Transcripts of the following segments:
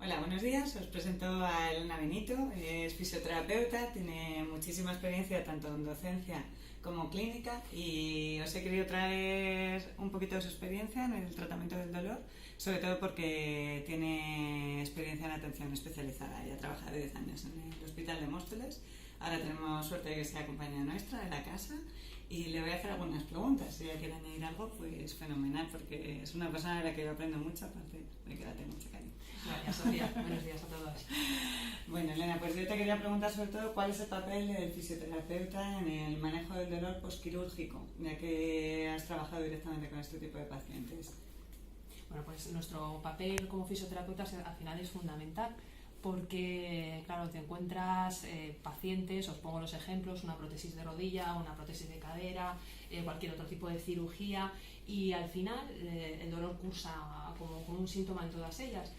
Hola, buenos días. Os presento a Elena Benito. Es fisioterapeuta, tiene muchísima experiencia tanto en docencia como clínica y os he querido traer un poquito de su experiencia en el tratamiento del dolor, sobre todo porque tiene experiencia en atención especializada. Ella trabaja de 10 años en el Hospital de Móstoles. Ahora tenemos suerte de que sea compañera nuestra de la casa y le voy a hacer algunas preguntas. Si ella quiere añadir algo, pues fenomenal, porque es una persona de la que yo aprendo mucho, aparte de que la tengo mucho cariño. Gracias, Sofía. Buenos días a todos. Bueno, Elena, pues yo te quería preguntar sobre todo cuál es el papel del fisioterapeuta en el manejo del dolor postquirúrgico, ya que has trabajado directamente con este tipo de pacientes. Bueno, pues nuestro papel como fisioterapeutas al final es fundamental porque, claro, te encuentras pacientes, os pongo los ejemplos, una prótesis de rodilla, una prótesis de cadera, cualquier otro tipo de cirugía y al final el dolor cursa como un síntoma en todas ellas.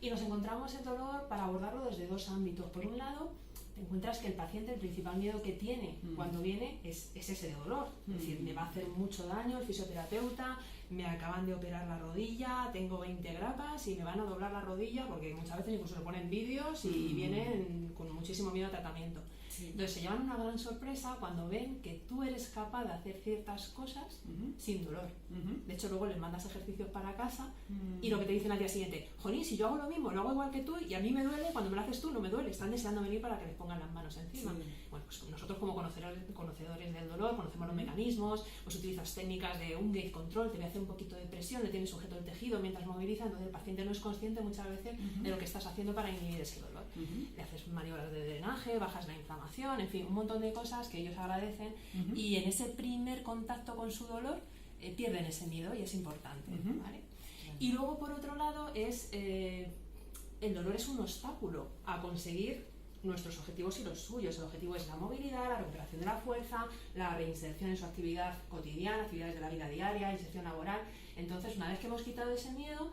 Y nos encontramos el dolor para abordarlo desde dos ámbitos. Por un lado, te encuentras que el paciente, el principal miedo que tiene cuando viene es ese dolor. Es decir, me va a hacer mucho daño el fisioterapeuta, me acaban de operar la rodilla, tengo 20 grapas y me van a doblar la rodilla, porque muchas veces incluso le ponen vídeos y vienen con muchísimo miedo al tratamiento. Sí. Entonces se llevan una gran sorpresa cuando ven que tú eres capaz de hacer ciertas cosas sin dolor. De hecho, luego les mandas ejercicios para casa y lo que te dicen al día siguiente, jolín, si yo hago lo mismo, lo hago igual que tú y a mí me duele, cuando me lo haces tú no me duele, están deseando venir para que les pongan las manos encima. Sí. Bueno, pues nosotros como conocedores del dolor, conocemos los mecanismos, pues utilizas técnicas de un gate control, te voy a hacer un poquito de presión, le tienes sujeto el tejido mientras moviliza, entonces el paciente no es consciente muchas veces de lo que estás haciendo para inhibir ese dolor. Le haces maniobras de drenaje, bajas la inflamación, en fin, un montón de cosas que ellos agradecen y en ese primer contacto con su dolor pierden ese miedo y es importante, ¿vale? Y luego por otro lado el dolor es un obstáculo a conseguir nuestros objetivos y los suyos. El objetivo es la movilidad, la recuperación de la fuerza, la reinserción en su actividad cotidiana, actividades de la vida diaria, inserción laboral. Entonces, una vez que hemos quitado ese miedo,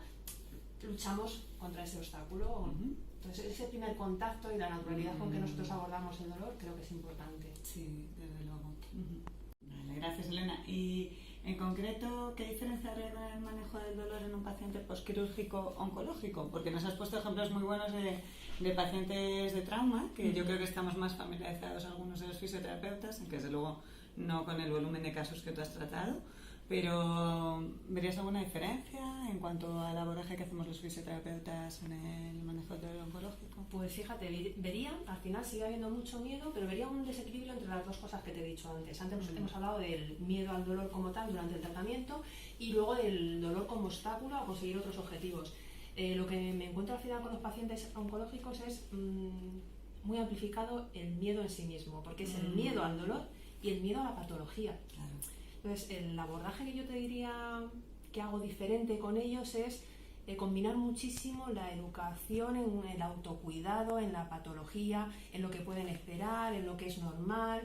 luchamos contra ese obstáculo. Entonces, ese primer contacto y la naturalidad con que nosotros abordamos el dolor creo que es importante. Sí, desde luego. Vale, gracias, Elena. Y en concreto, ¿qué diferencia habría con el manejo del dolor en un paciente postquirúrgico oncológico? Porque nos has puesto ejemplos muy buenos de pacientes de trauma, que yo creo que estamos más familiarizados algunos de los fisioterapeutas, aunque desde luego no con el volumen de casos que tú has tratado. Pero, ¿verías alguna diferencia en cuanto al abordaje que hacemos los fisioterapeutas en el manejo del dolor oncológico? Pues fíjate, vería, al final sigue habiendo mucho miedo, pero vería un desequilibrio entre las dos cosas que te he dicho antes. Antes hemos hablado del miedo al dolor como tal durante el tratamiento y luego del dolor como obstáculo a conseguir otros objetivos. Lo que me encuentro al final con los pacientes oncológicos es muy amplificado el miedo en sí mismo, porque es el miedo al dolor y el miedo a la patología. Claro. Entonces, el abordaje que yo te diría que hago diferente con ellos es combinar muchísimo la educación en el autocuidado, en la patología, en lo que pueden esperar, en lo que es normal.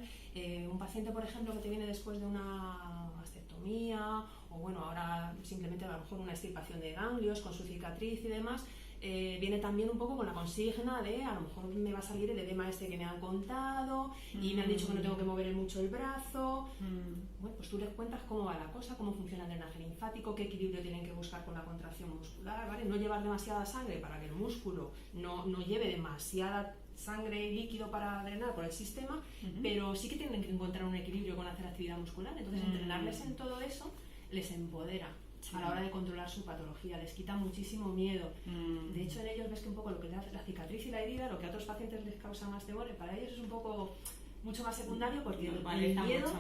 Un paciente, por ejemplo, que te viene después de una mastectomía o bueno, ahora simplemente a lo mejor una extirpación de ganglios con su cicatriz y demás, viene también un poco con la consigna de a lo mejor me va a salir el edema este que me han contado y me han dicho que no tengo que mover mucho el brazo. Bueno, pues tú les cuentas cómo va la cosa, cómo funciona el drenaje linfático, qué equilibrio tienen que buscar con la contracción muscular, ¿vale? No llevar demasiada sangre para que el músculo no lleve demasiada sangre y líquido para drenar por el sistema, pero sí que tienen que encontrar un equilibrio con hacer actividad muscular. Entonces entrenarles en todo eso les empodera a la hora de controlar su patología, les quita muchísimo miedo. De hecho, en ellos ves que un poco lo que es la cicatriz y la herida, lo que a otros pacientes les causa más temor, para ellos es un poco mucho más secundario porque el miedo,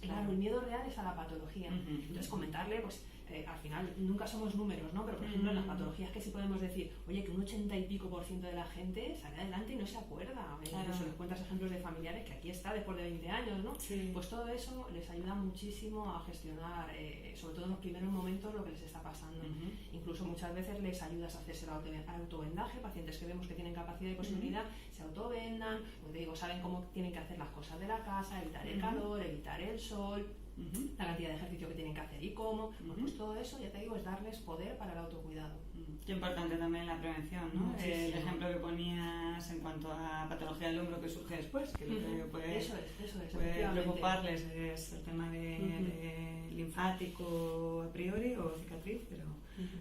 claro, el miedo real es a la patología. Entonces comentarle, pues al final nunca somos números, ¿no? Pero por ejemplo en las patologías que sí podemos decir, oye, que un 80 y pico % de la gente sale adelante y no se acuerda. Incluso les cuentas ejemplos de familiares que aquí está después de 20 años, ¿no? Sí. Pues todo eso les ayuda muchísimo a gestionar, sobre todo en los primeros momentos, lo que les está pasando. Incluso muchas veces les ayudas a hacerse el autovendaje, pacientes que vemos que tienen capacidad y posibilidad, se autovendan, pues digo, saben cómo tienen que hacer las cosas de la casa, evitar el calor, evitar el sol, la cantidad de ejercicio que tienen que hacer y cómo. Pues todo eso, ya te digo, es darles poder para el autocuidado. Qué importante también la prevención, ¿no? El ejemplo que ponías en cuanto a patología del hombro que surge después, que lo que puede preocuparles es el tema de linfático a priori o cicatriz, pero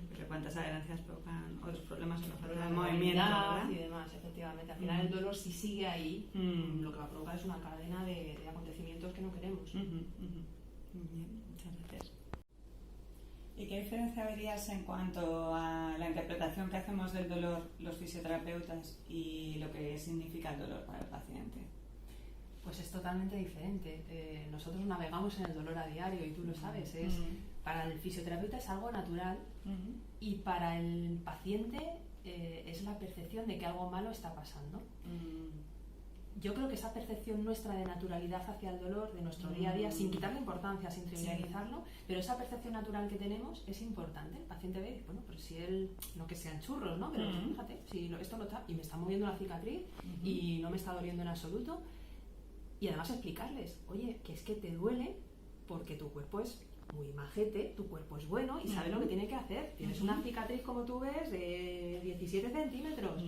Porque cuántas adherencias provocan otros problemas en la falta de de movimiento, ¿verdad? y demás, efectivamente. Al final el dolor, si sigue ahí, lo que va a provocar es una cadena de acontecimientos que no queremos. Muy bien, muchas gracias. ¿Y qué diferencia verías en cuanto a la interpretación que hacemos del dolor los fisioterapeutas y lo que significa el dolor para el paciente? Pues es totalmente diferente. Nosotros navegamos en el dolor a diario y tú lo sabes. Para el fisioterapeuta es algo natural y para el paciente es la percepción de que algo malo está pasando. Yo creo que esa percepción nuestra de naturalidad hacia el dolor, de nuestro día a día, sin quitarle importancia, sin trivializarlo, pero esa percepción natural que tenemos es importante. El paciente ve, bueno, pero si él, no que sean churros, ¿no? Pero fíjate, si esto no está, y me está moviendo la cicatriz y no me está doliendo en absoluto. Y además explicarles, oye, que es que te duele porque tu cuerpo es muy majete, tu cuerpo es bueno y sabe lo que tiene que hacer. Tienes una cicatriz, como tú ves, de 17 centímetros,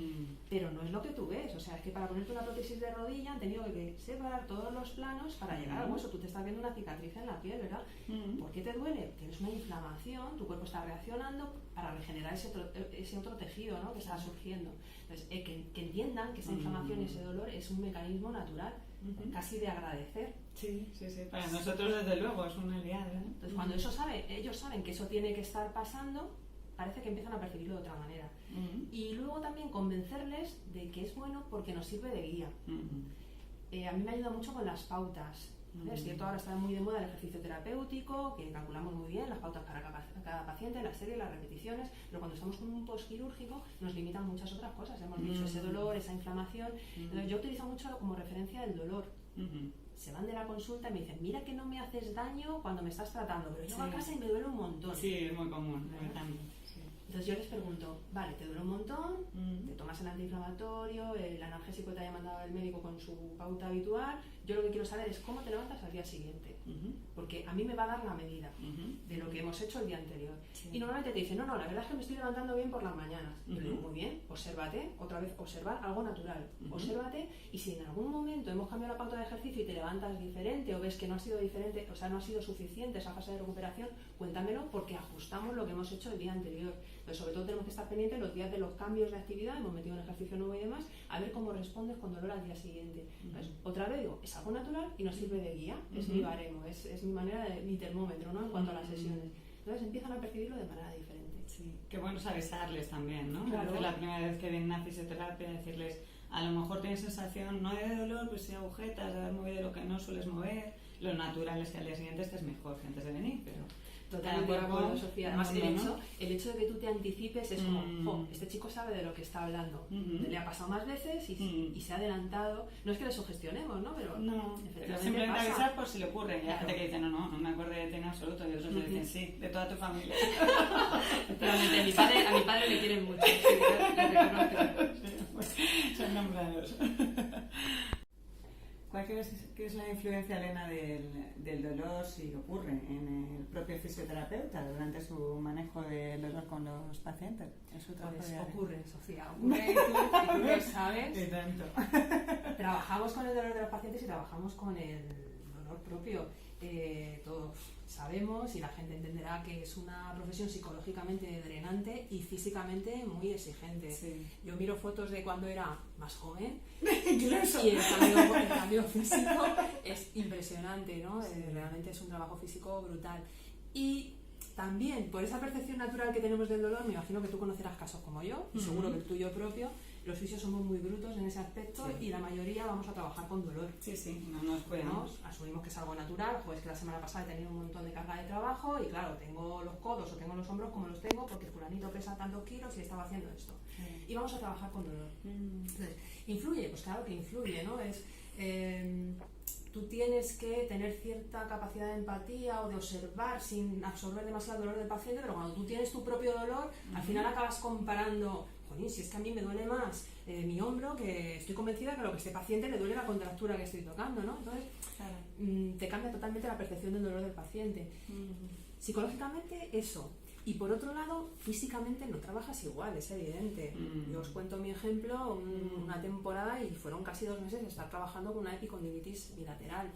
pero no es lo que tú ves. O sea, es que para ponerte una prótesis de rodilla han tenido que separar todos los planos para llegar al hueso. Tú te estás viendo una cicatriz en la piel, ¿verdad? ¿Por qué te duele? Tienes una inflamación, tu cuerpo está reaccionando para regenerar ese otro tejido, ¿no? Que está surgiendo. Entonces, que entiendan que esa inflamación y ese dolor es un mecanismo natural, casi de agradecer. Sí. Para nosotros, desde luego, es una aliada. Entonces, cuando ellos saben que eso tiene que estar pasando, parece que empiezan a percibirlo de otra manera. Y luego también convencerles de que es bueno porque nos sirve de guía. A mí me ayuda mucho con las pautas. Es cierto, ahora está muy de moda el ejercicio terapéutico, que calculamos muy bien las pautas para cada paciente, la serie, las repeticiones, pero cuando estamos con un postquirúrgico nos limitan muchas otras cosas. Hemos dicho ese dolor, esa inflamación. Entonces, yo utilizo mucho como referencia el dolor. Se van de la consulta y me dicen, mira que no me haces daño cuando me estás tratando, pero llego a casa y me duele un montón. Sí, es muy común, Entonces yo les pregunto, vale, te duele un montón, te tomas el antiinflamatorio, el analgésico que te haya mandado el médico con su pauta habitual, yo lo que quiero saber es cómo te levantas al día siguiente, porque a mí me va a dar la medida de lo que hemos hecho el día anterior. Y normalmente te dicen, no, la verdad es que me estoy levantando bien por las mañanas. Yo digo, muy bien, obsérvate, otra vez, observar algo natural, obsérvate, y si en algún momento hemos cambiado la pauta de ejercicio y te levantas diferente o ves que no ha sido diferente, o sea, no ha sido suficiente esa fase de recuperación, cuéntamelo porque ajustamos lo que hemos hecho el día anterior. Pero sobre todo tenemos que estar pendientes los días de los cambios de actividad, hemos metido un ejercicio nuevo y demás, a ver cómo respondes con dolor al día siguiente. Entonces, otra vez digo, es algo natural y nos sirve de guía, es mi baremo, es mi manera mi termómetro, ¿no? En cuanto a las sesiones. Entonces empiezan a percibirlo de manera diferente. Sí, qué bueno es avisarles también, ¿no? Claro. La primera vez que vienen a fisioterapia, decirles, a lo mejor tienes sensación no de dolor, pues sí agujetas, de haber movido lo que no sueles mover. Lo natural es que al día siguiente estés mejor que antes de venir, pero... Totalmente de acuerdo, Sofía. Además, el hecho de que tú te anticipes es como, este chico sabe de lo que está hablando. Le ha pasado más veces y se ha adelantado. No es que le sugestionemos, ¿no? Pero simplemente avisar por si le ocurre. Y hay gente que dice, no me acuerdo de ti en absoluto. Y otros me dicen, sí, de toda tu familia. Efectivamente, a mi padre le quieren mucho. Sí, le reconozco. Son nombrados. ¿Cuál crees que es la influencia, Elena, del dolor, si ocurre, en el propio fisioterapeuta durante su manejo del dolor con los pacientes? En su trabajo diario. Ocurre, Sofía, ocurre y tú lo sabes. Y tanto. Trabajamos con el dolor de los pacientes y trabajamos con el dolor propio. Todos sabemos y la gente entenderá que es una profesión psicológicamente drenante y físicamente muy exigente. Sí. Yo miro fotos de cuando era más joven y el cambio físico es impresionante, ¿no? Sí. Realmente es un trabajo físico brutal. Y también, por esa percepción natural que tenemos del dolor, me imagino que tú conocerás casos como yo, y seguro que el tuyo propio. Los fisios somos muy brutos en ese aspecto y la mayoría vamos a trabajar con dolor. Sí, no nos cuidamos. Asumimos que es algo natural, pues que la semana pasada he tenido un montón de carga de trabajo y claro, tengo los codos o tengo los hombros como los tengo porque fulanito pesa tantos kilos y estaba haciendo esto. Y vamos a trabajar con dolor. Entonces, ¿influye? Pues claro que influye, ¿no? Tú tienes que tener cierta capacidad de empatía o de observar sin absorber demasiado el dolor del paciente, pero cuando tú tienes tu propio dolor, al final acabas comparando, si es que a mí me duele más mi hombro, que estoy convencida que a lo que este paciente le duele la contractura que estoy tocando, ¿no? Entonces, te cambia totalmente la percepción del dolor del paciente. Psicológicamente, eso. Y por otro lado, físicamente no trabajas igual, es evidente. Yo os cuento mi ejemplo, una temporada y fueron casi 2 meses de estar trabajando con una epicondilitis bilateral.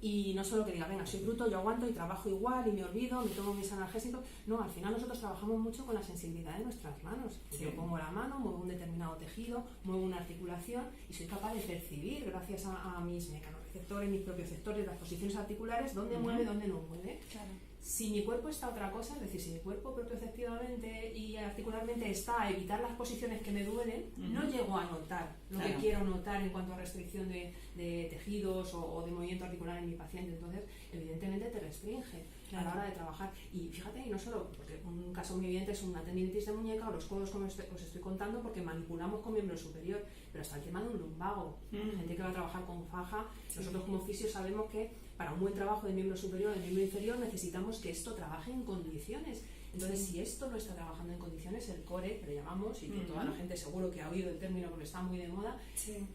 Y no solo que diga, venga, soy bruto, yo aguanto y trabajo igual y me olvido, me tomo mis analgésicos. No, al final nosotros trabajamos mucho con la sensibilidad de nuestras manos. Sí. Yo pongo la mano, muevo un determinado tejido, muevo una articulación y soy capaz de percibir, gracias a mis mecanoreceptores, mis propios receptores, las posiciones articulares, dónde mueve, dónde no mueve. Claro. Si mi cuerpo está a otra cosa, es decir, si mi cuerpo propioceptivamente y articularmente está a evitar las posiciones que me duelen, no llego a notar lo que quiero notar en cuanto a restricción de tejidos o de movimiento articular en mi paciente. Entonces, evidentemente te restringe a la hora de trabajar. Y fíjate, y no solo, porque un caso muy evidente es una tendinitis de muñeca o los codos, como os estoy contando, porque manipulamos con miembro superior, pero hasta el tema de un lumbago. Gente que va a trabajar con faja, nosotros como fisios sabemos que para un buen trabajo de miembro superior o de miembro inferior necesitamos que esto trabaje en condiciones. Entonces, si esto no está trabajando en condiciones, el core, que le llamamos, y que toda la gente seguro que ha oído el término porque está muy de moda,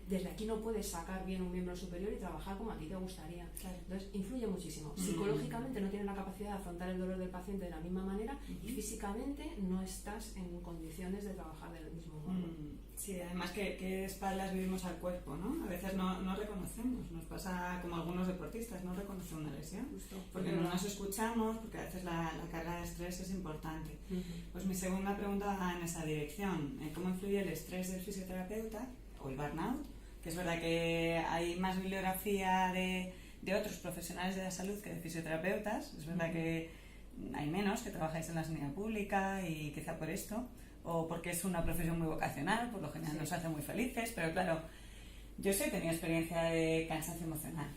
desde aquí no puedes sacar bien un miembro superior y trabajar como a ti te gustaría. Claro. Entonces, influye muchísimo. Psicológicamente no tienes la capacidad de afrontar el dolor del paciente de la misma manera y físicamente no estás en condiciones de trabajar del mismo modo. Sí, además que espaldas vivimos al cuerpo, ¿no? A veces no reconocemos, nos pasa como algunos deportistas, no reconocen una lesión, porque no nos escuchamos, porque a veces la carga de estrés es importante. Pues mi segunda pregunta va en esa dirección, ¿cómo influye el estrés del fisioterapeuta o el burnout? Que es verdad que hay más bibliografía de otros profesionales de la salud que de fisioterapeutas, es verdad que hay menos, que trabajáis en la sanidad pública y quizá por esto, o porque es una profesión muy vocacional, por lo general nos hace muy felices, pero claro, yo sí he tenido experiencia de cansancio emocional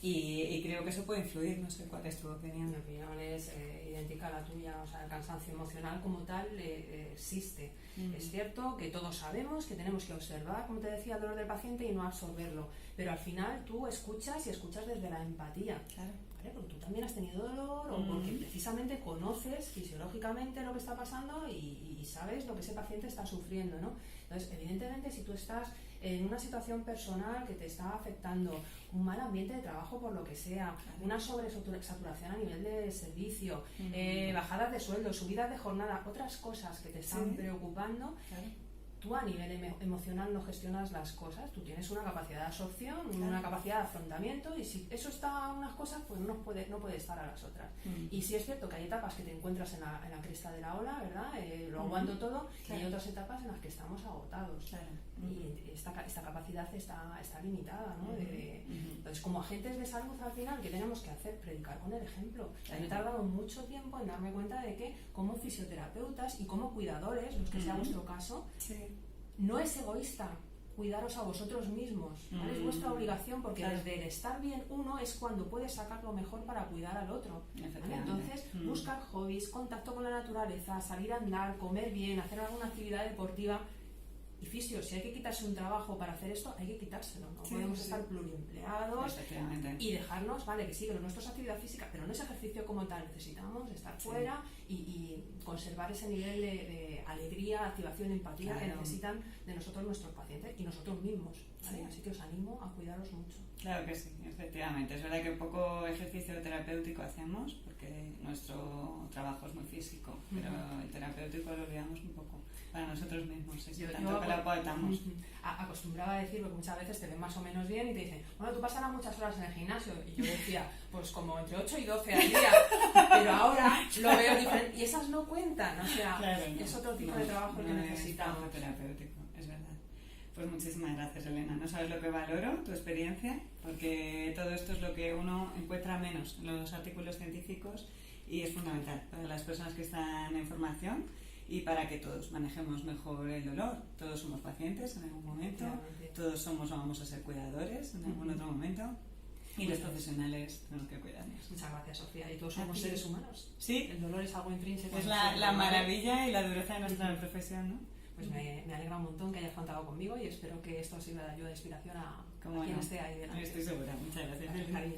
y creo que eso puede influir, no sé cuál es tu opinión. Mi opinión es idéntica a la tuya, o sea, el cansancio emocional como tal existe. Es cierto que todos sabemos que tenemos que observar, como te decía, el dolor del paciente y no absorberlo, pero al final tú escuchas y escuchas desde la empatía. Claro. Porque tú también has tenido dolor o porque precisamente conoces fisiológicamente lo que está pasando y sabes lo que ese paciente está sufriendo, ¿no? Entonces, evidentemente, si tú estás en una situación personal que te está afectando, un mal ambiente de trabajo por lo que sea, una sobresaturación a nivel de servicio, bajadas de sueldo, subidas de jornada, otras cosas que te están preocupando, tú a nivel emocional no gestionas las cosas, tú tienes una capacidad de absorción, una capacidad de afrontamiento y si eso está a unas cosas, pues no puede estar a las otras. Y sí es cierto que hay etapas que te encuentras en la cresta de la ola, ¿verdad? Lo aguanto todo y hay otras etapas en las que estamos agotados. Y esta capacidad está limitada, ¿no? Entonces, como agentes de salud al final, ¿qué tenemos que hacer? Predicar con el ejemplo. Yo he tardado mucho tiempo en darme cuenta de que como fisioterapeutas y como cuidadores, los que sea vuestro caso, no es egoísta cuidaros a vosotros mismos, ¿vale? Es vuestra obligación porque desde el estar bien uno es cuando puedes sacar lo mejor para cuidar al otro, ¿vale? Entonces buscar hobbies, contacto con la naturaleza, salir a andar, comer bien, hacer alguna actividad deportiva. Y fisio, si hay que quitarse un trabajo para hacer esto, hay que quitárselo, no podemos estar pluriempleados y dejarnos, vale, que sí, que lo nuestro es actividad física, pero no es ejercicio como tal, necesitamos estar fuera y conservar ese nivel de alegría, activación, empatía que necesitan de nosotros nuestros pacientes y nosotros mismos, ¿vale? Así que os animo a cuidaros mucho. Claro que sí, efectivamente, es verdad que poco ejercicio terapéutico hacemos porque nuestro trabajo es muy físico, pero el terapéutico lo olvidamos un poco para nosotros mismos, tanto que lo aportamos. Acostumbraba a decir, porque muchas veces te ven más o menos bien y te dicen, bueno, tú pasarás muchas horas en el gimnasio, y yo decía, pues como entre 8 y 12 al día, pero ahora lo veo diferente, y esas no cuentan, o sea, es otro tipo de trabajo que necesitamos. Es terapéutico, es verdad. Pues muchísimas gracias, Elena. No sabes lo que valoro, tu experiencia, porque todo esto es lo que uno encuentra menos en los artículos científicos y es fundamental para las personas que están en formación y para que todos manejemos mejor el dolor. Todos somos pacientes en algún momento, todos somos o vamos a ser cuidadores en algún otro momento y los profesionales tenemos que cuidarnos. Muchas gracias, Sofía. Y todos somos seres humanos. Sí. El dolor es algo intrínseco. Es la maravilla y la dureza de nuestra profesión, ¿no? Pues me alegra un montón que hayas contado conmigo y espero que esto sirva de ayuda de inspiración a quien esté ahí delante. Estoy segura. Muchas gracias. Cariño.